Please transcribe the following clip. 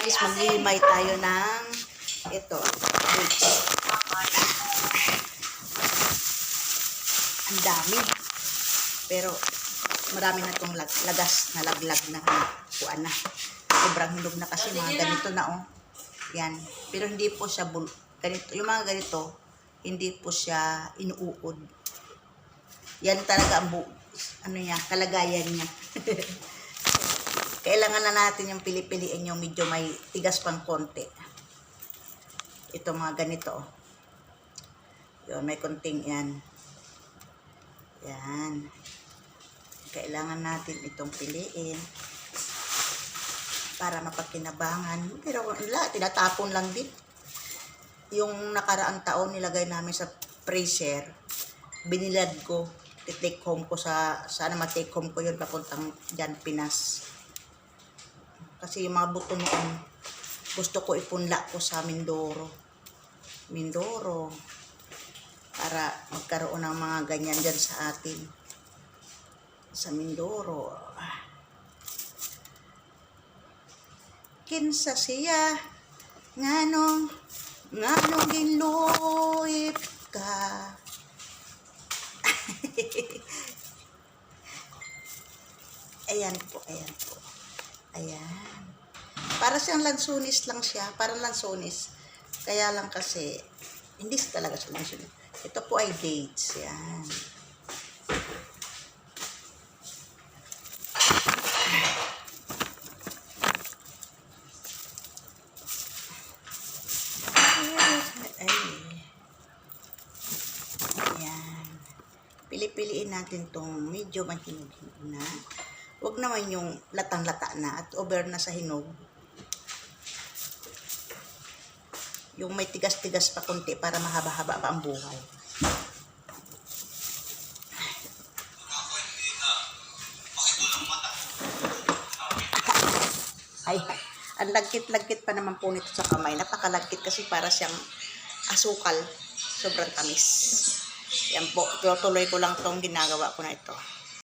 guys, maghihimay tayo ng ito, dates. Ang dami. Pero marami na itong lagas na laglag na kuan na. Sobrang hinog na kasi mga ganito na oh. Yan. Pero hindi po siya ganito. Yung mga ganito, hindi po siya inuukod. Yan talaga ang kalagayan niya. Kailangan na natin yung pili-piliin yung medyo may tigas pang konti. Ito mga ganito. Yun, may konting yan. Yan. Kailangan natin itong piliin para mapagkinabangan. Pero wala, tinatapon lang din. Yung nakaraang taon nilagay namin sa freezer, binilad ko, take home ko sana ma-take home ko yun papuntang dyan Pinas. Kasi yung mga buto noon, gusto ko ipunla ko sa Mindoro, para magkaroon ng mga ganyan dyan sa atin. Sa Mindoro. Kinsa siya, nganong ginluip ka. Ayan po. Ayan. Para siyang lansunis lang siya. Parang lansunis. Kaya lang kasi, hindi talaga siya lansunis. Ito po ay dates. Yan. Ayan. Pili-piliin natin tong medyo mahinog-hinog na. Huwag naman yung latang-lata na at over na sa hinog. Yung may tigas-tigas pa konti para mahaba-haba pa ang buhay. Ay, ang lagkit-lagkit pa naman po nito sa kamay. Napakalagkit kasi para siyang asukal. Sobrang tamis. Yan po, tuloy ko lang itong ginagawa ko na ito.